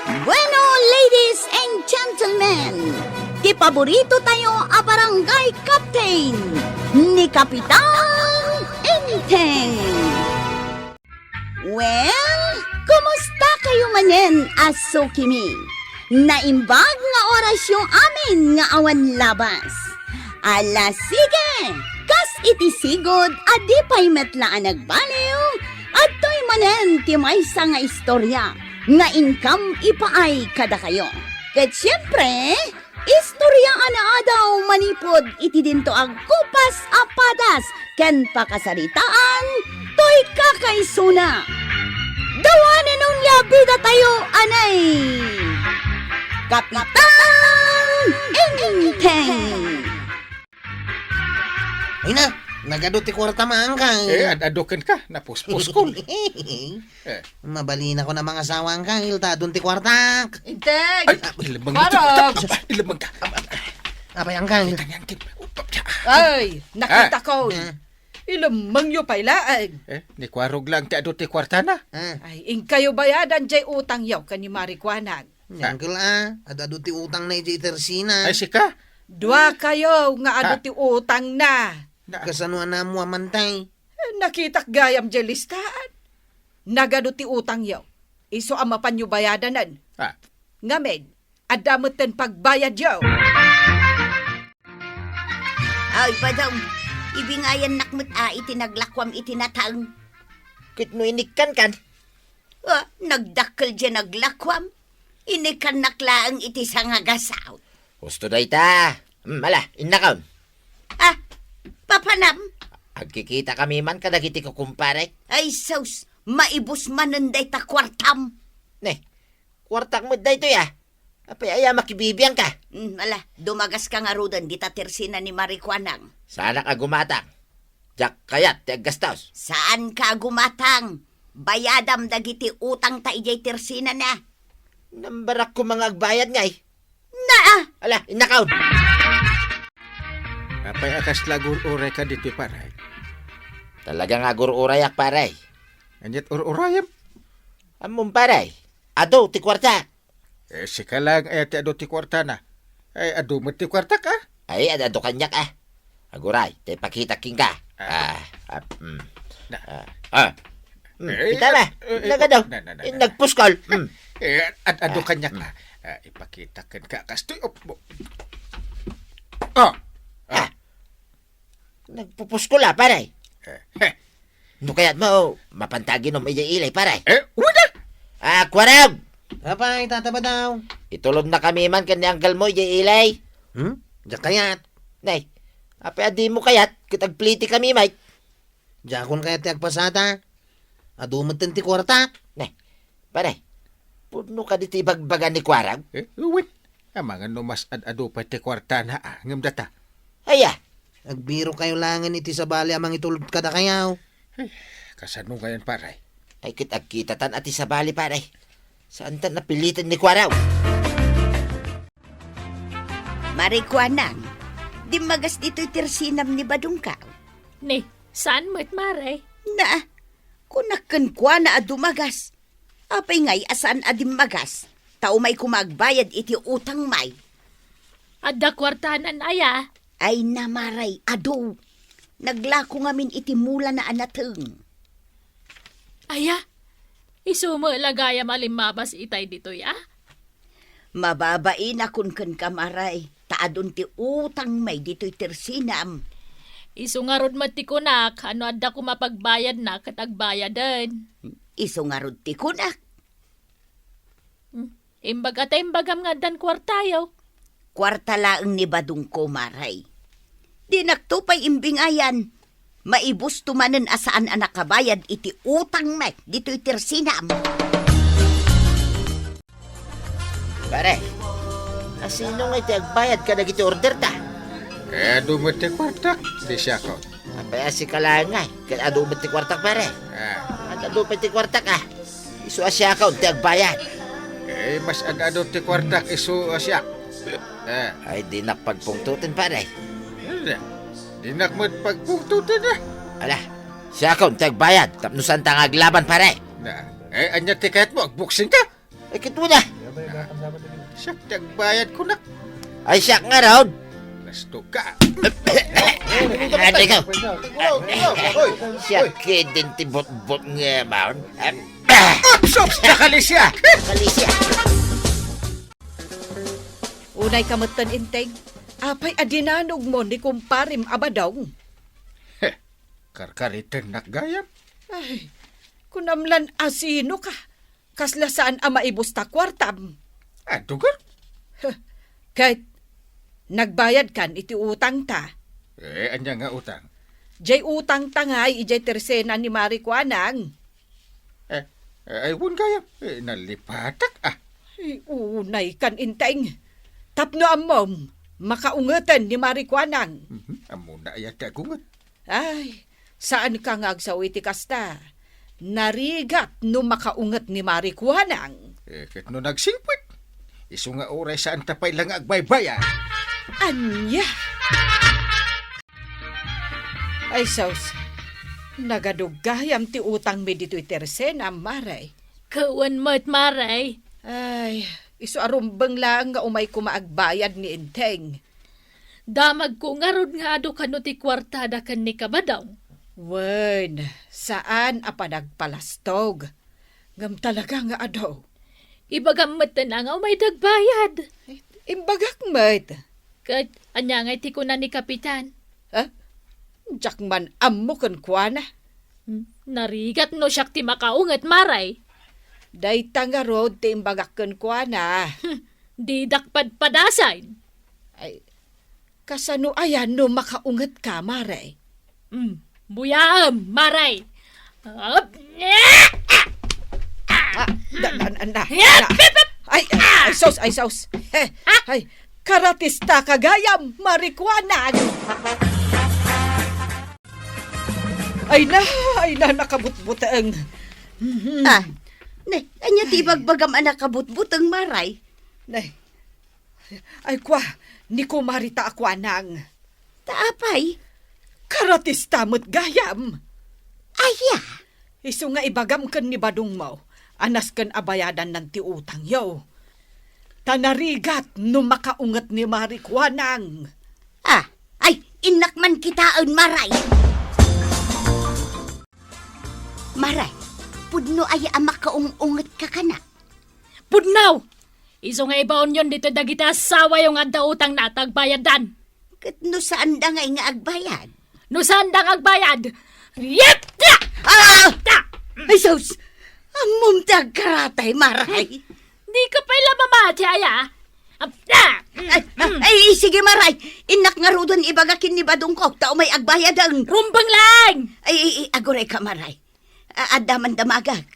Bueno, ladies and gentlemen, ti paborito tayo a barangay captain ni Kapitan Enteng. Well, kumusta kayo manen, aso kimi? Naimbag nga oras yung amin nga awan labas. Ala sige, kas iti sigod adi pa'y metlaan nagbaliw at to'y manen ti maysa nga istorya nga income ipaay kada kayo. Ket siyempre, istorya ana daw manipod iti dinto ang kupas apadas ken pakasaritaan to'y kakaisuna. Dawanan nung labida tayo anay Kapitan Enteng. Ay na, nagaduti kwarta maangkang. Adadukin ka, napuspos-kol. Mabalina ko na mga sawang kang ilta doon ti kwarta. Integ! Ay, ilamang Parang! Ilamang ka. Apay ang kang. Ay, nakita ko. Ah. Ilamang nyo pailaag. Ni kwarog lang ti aduti kwarta na. Ay, ing kayo bayadan jay utang yaw ka ni Marikwanan. Uncle adado ti utang na iti tersina. Ay, sika. Dua kayo nga ado ti utang na. Kasanuan na mo amantay. Nakitak gayam jay listaan. Nagado ti utang yaw. Iso amapan nyo bayadanan. Ngamen, adamot ten pagbayad yaw. Ay, padong, ibingayan nakmut iti naglakwam iti natang. Kitno inikan kan. Nagdakkel dyan naglakwam. Inikan naklaang iti sangagasaw. Gusto da ita. Mala, innakaon. Papanam? Agkikita kami man kadagiti ko kumpare. Ay, saus, maibus manunday ta kwartam. Ne, kwartak mo da ito ya. Apay aya makibibiyang ka. Dumagas ka nga rudan, di ta tersina ni Marikwanang. Sana ka gumatang. Jak kayat, ti aggastaos. Saan ka gumatang? Bayadam dagiti utang ta ijay tersina na. Nambarak ko mga agbayad ngay. Ala, innakaon. Apay akas lagur uray ka dito paray. Talaga nga urayak paray. Anyat urayam. Among paray. Ado, ti kwarta. Sika lang ay ti aduti kwarta na. Ay, adu mo ti kwarta ka. Ay, adado kanyak Aguray, ti pakita king ka. Kita na. Nagadaw. Nagpuskol. Adu kanyak na. Ipakita kan ka kastoy. Nagpupuskol paray. No kaya't mo, mapantagin mo ilay paray. Wala! Kwarab! Apay, tataba daw. Itulog na kami man kani anggal mo, ilay. Diyak kayat. Nay, apay adi mo kayat, kitagpliti kami, Mike. Diyakon kayat ti agpasata. Adumot ti kwarta. Nay, paray, puno ka dito ibagbagan ni Kwarab. Uwin. Amangan no mas adu pa ti kwarta na ngam data. Aya, Agbiro kayo langan iti sa bali amang itulog kada kayaw. Kasano ngayon paray? ay kitagkitatan ati sa bali, paray. Saan tan napilitan ni Kwarab? Marikwanang, di magas dito'y tersinam ni Badungkaw. Ni, saan mo't maray? Kunakan kwa na adumagas. Apay ngay asan adim magas. Tao may kumagbayad iti utang may. Adda kwartanan aya. Ay namaray, ado. Naglako ngamin iti mula na anateng. Aya, isumo lagaya malimabas itay dito ya. Mababain akon kan kamaray. Taadon ti utang may dito'y tersinam. Isungarod matikunak, ano adda ko mapagbayad na katagbayadan. Iso nga rod ti kunak. Imbag at imbagam nga dan kwartayaw. Kwarta laang ni Badungko maray. Di naktupay imbingayan. Maibus tumanen asaan anak kabayad iti utang may dito'y tersinam. Pare, asino nga iti agbayad ka nagiti order ta? Adu mo ti kwarta. Di siya ko. Apay asi kalangay, kaya ado ti kwartak, pare. Ado pa ti kwartak Isu asya ka, unti agbayad. Mas adu ti kwarta isu siya. Ay, di nakpagpungtutin, pare. Di nakmat pagpuktutin na. Ala, siya ka, unti agbayad. Tapnusan tang aglaban, pare. Anya tiket mo, agbuksing ka. Ay, kito na. Siyak, tagbayad ko na. Ay, siya nga raw. Lasto ka. Ano ikaw? Siya din tibot-bot nga baon. Sops, nakalis siya. Kalisya. Unay kamutan inteng. Apay adinanog mo ni kumparim abadong. Karkaritan nakgayam. Ay, kunamlan asino ka. Kasla saan ama ibusta kwartam. Adugar. Kahit nagbayad kan iti utang ta. Anya nga utang. Jay utang tangay ijay tersena ni Mari Kuanang. Aywan gayam. Nalipatak Ay, unay kan inteng. Tapno amom, makaungatan ni Mari Kuanang. Amo na yata kungat. Ay, saan ka nga agsaw iti kasta? Narigat no makaungat ni Mari Kuanang. Kat no nagsingpit. Isu nga oray saan tapay lang agbaybaya. Anya? Ay, saus. Nagadugayam ti utang mi dito itersena, Maray. Kawan mo't maray. Ay, iso arumbang lang nga umay kumaagbayad ni Inteng. Damag ko ngarod nga ado kano ti kwartada kan ni kabadaw. Wen, saan apa nagpalastog? Ngam talaga nga adaw. Ibagamat na nga may dagbayad. Imbagak mat. Kat anya nga ti ko na ni kapitan. Ha? Diyak man ammo kan kuana. Narigat no siyak ti makaungat maray. Day tanga road ti imbagak kan kuana. Di dakpad padasan. Ay, kasano ayan no makaungat ka, Maray? Buyaam, maray. Ay, saus. Ay, karatista kagayam, marikwanan. Ay na, nakabutbutang. Anya ti bagbagam anak kabutbutang maray. Ay, ni ko marita akwanang. Taapay, Karatista mo't gayam. aya. Isu nga ibagam kan ni badung mo. Anas kan abayadan ng ti utang yaw. Tanarigat no makaungat ni marikwanang. Ay, inak man kitaon maray. Maray, pudno ay makaungat ka kana. Pudnaw! Iso nga ibaon yon dito dagita asawa yung adda utang na tagbayadan. Kat no saan da nga agbayad? No saan dang agbayad? Yep! Ay, sus! Amom karatay, maray. Di ka pala mamati, aya. Ay, sige maray. Inak nga rudon ibagakin ni badong ko. Tao may agbayad ang... Rumbang lang! Ay, agoray ka maray. Adaman damagag.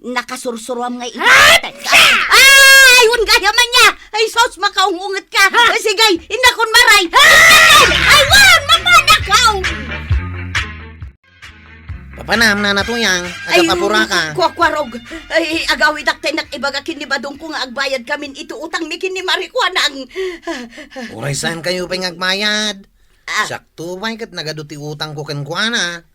Nakasursuruam nga ibagakin. Ay, un gaya man niya. Ay, sus, makaungungat ka. Sige, inakon maray. Ay, wan, mamanakaw. Papanam na natuyang. Agapapura ka. Kwakwarog. Ay, agawid ak tenak ibagakin ni badong ko nga agbayad kamin ito utang ni kin ni Marikwanang. Uray saan kayo pangagbayad? Ah. Sakto ba kat nagaduti utang ko kankwana?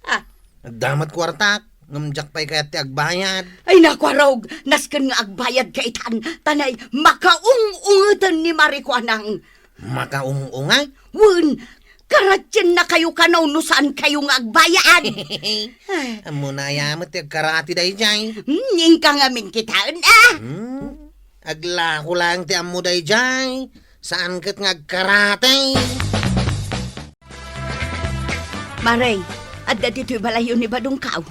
Ah. Nagdamat kwartak. Ngamjak pa'y kaya ti agbayad. Ay, nakwarog. Naskan nga agbayad ka itan. Tanay, makaungungatan ni Marikwanang. Makaungungay? Wun, karatyan na kayo kanaw no saan kayo nga agbayad. Amo na ayamat ti agkarati day jay. Ning ka nga min kitaan Agla ko lang ti amo day jay. Saan kat nga agkarati? Maray, adda dito'y balayo ni Badong Kaw.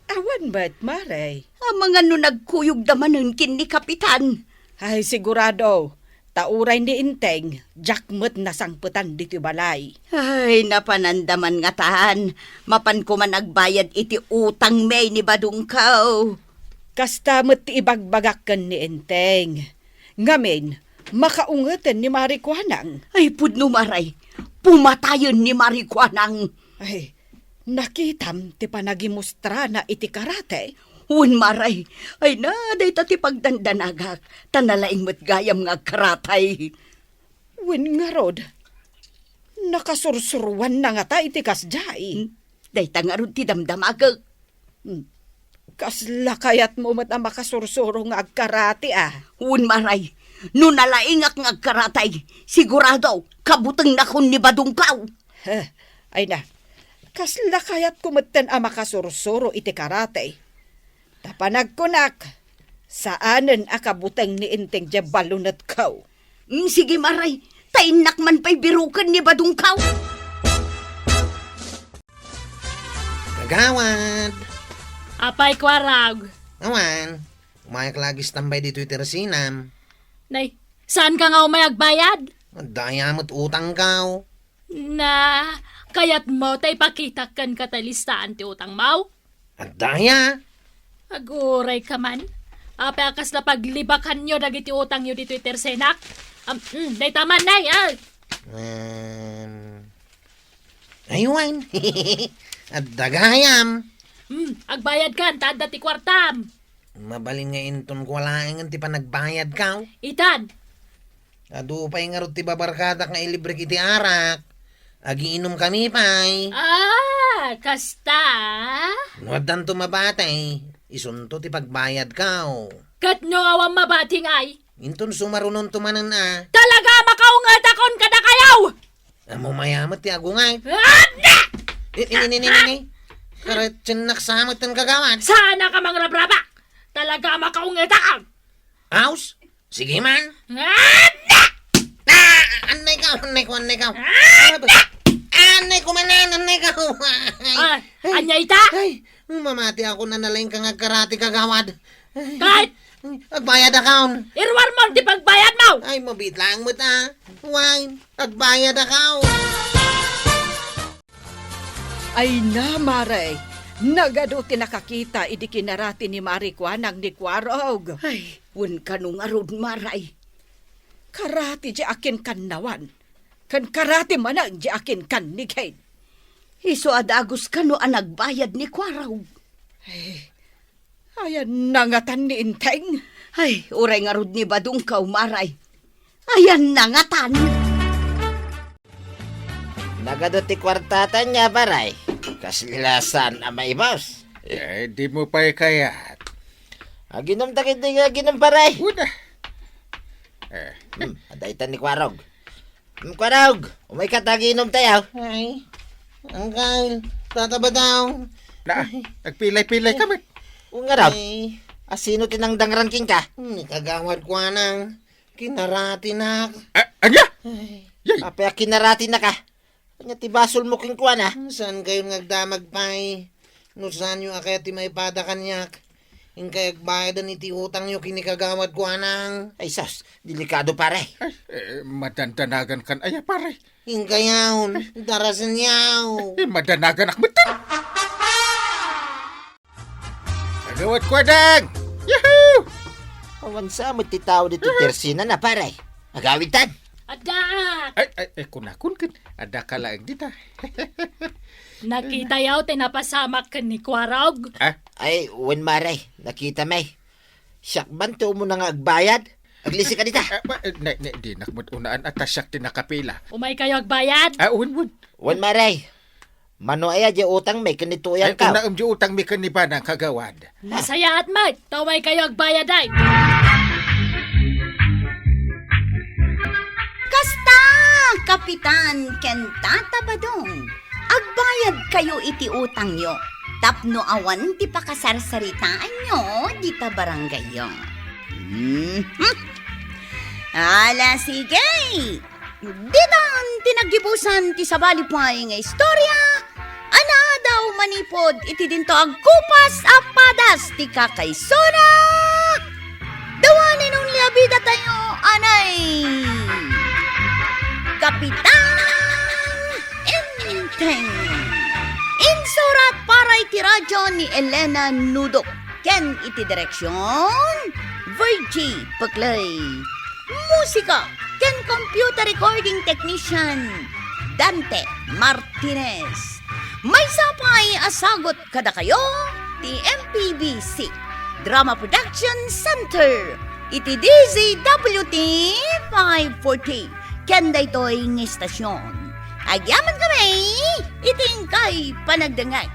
Awan ba't, Maray? Ang mga no nagkuyog damanin kin ni Kapitan. Ay, sigurado. Tauray ni Inteng, jakmet na sangputan dito balay. Ay, napanandaman nga tahan. Mapan ko man nagbayad iti utang may ni Badong Kaw. Kasta met ibagbagakan ni Inteng. Ngamin, makaungatan ni Marikwanang. Ay, pudno maray. Pumatayon ni Marikwanang. Ay, nakitam ti panagimustra na iti karate. Un maray. Ay na, day tati pagdandanagak. Tanalaing mo't gayam nga karatay. Wen nga rod, nakasursuruan na nga ta iti kasjay. Day tangarod ti damdamagak. Kasla kayat mo mat ang makasursuro nga agkarati Un maray, no nalaingak nga karatay, sigurado, kabutang na kun ni Badungkaw. Ay na, kasla kayat kumatan ang makasursuro iti karate. Tapanag kunak, saanen akabutang ni inteng jabalunat kaw. Sige maray, tainak man pa'y birukan ni Badungkaw. Kagawad! Apay kwarag. Awan, umayak lagi tambay dito iti resinam. Nay, saan ka nga umayagbayad? Dayamot utang kaw. Na, kayat mo tay pakita kan katalistaan ti utang mau? At daya, Aguray ka man. Apay akas na paglibakan nyo dagiti utang nyo dito itersenak. Day taman, nay, aywan. At dagayam. Agbayad ka, tada ti kwartam. Mabalin nga inton ko laing ti pa nagbayad kaw. Itan, Adu pa'y nga ti babarkada nga ilibre kiti arak. Agiinom kami pa'y. kasta. Nuwadan tumabatay. Isunto ti pagbayad kaw. Kat nyo awang mabating ay. Inton sumarunon tumanan Talaga makaungat akon kada kayaw! Amo mayamat ti agungay. Ada! Ini. Karatsin naksamot ang kagawan. Sana ka mang rabraba! Talaga makaungat akon! Aus? Sige man. Ada! Anay ka. Anay ko manan, anay ka. Anya ita? Ay, mamati ako na nalaing kang agkarati kagawad. Kahit Agbayad akaon. irwar mo di pagbayad mo! Ay, mabit lang mo ta. Wine, agbayad akaon. Ay na, Maray. Nagado tinakakita idi kinarati ni Marikwanang ni Kwarog. Ay, un kanong arod maray. Karati di akin kanawan. Kan karati manang di akin kanigay. Iso adagos kano ang nagbayad ni Kwaraw. Ayan nangatan ni Inteng. Ay, uray nga rod ni Badungkaw maray. Ayan nangatan. Nagado ti kwartata niya, baray. Kaslilasan ang maibaws. Di mo pa'y kayat. Aginom takit di nga ginom, baray. Una. Adaitan ni Kwarog. Kwarog, umay kataginom tayo. Ay, angkal, tataba daw. Na, nagpilay-pilay kami. Nga raw, Ay, asino tinangdang ranking ka? kagawad ko nang kinarati na. Anya? Yay! Apaya kinarati na ka. Kanya tibasol mo king kuwan Saan kayo nagdamag pa'y? No saan yung akaya ti may pada kanyak? Yung kaya agbayadan iti utang nyo kinikagawad ko nang. Ay sos, delikado pare. Madandanagan kan aya pare. Yung kayaon, darasan yaw. Madanagan akmitan. Agawat ko dang! Yahoo! Awan sa mo ti tao dito tersina na pare. Agawitan. Ada! Ay, kunakun kan. Ada ka lang dita. Nakita yaw tinapasamak ka ni Kwarog. Ay, wen maray, nakita may. Syakban to mo na nga agbayad. Aglisi ka dita. Di nakmut unaan at tasyak tinakapila. Umay kayo agbayad? Unwun. Wen maray, mano aya di utang may kanituyan ka. Una di utang mi kaniba ng kagawad. Nasaya at mat, taway kayo agbayad ay. Kasta, Kapitan Kentata Badong. Agbayad kayo iti utang nyo. Tapno awan ti pakasarsaritaan nyo di ta barangay yo. Ala sige. Ditan tinagibusan ti sabalipay nga istorya. Ana daw manipod iti dinto agkupas apadas ti kakaysona. Dawanin nung liabida tayo anay. Kapitan Inteng. Insurat para iti radyo ni Elena Nudok. Ken iti direksyon Virgie Paglay. Musika ken computer recording technician Dante Martinez. May sapay asagot kada kayo ti MPBC Drama Production Center. Iti DZWT 540. Kanda ito'y ng istasyon. Agyaman kami, iting kay panagdangay.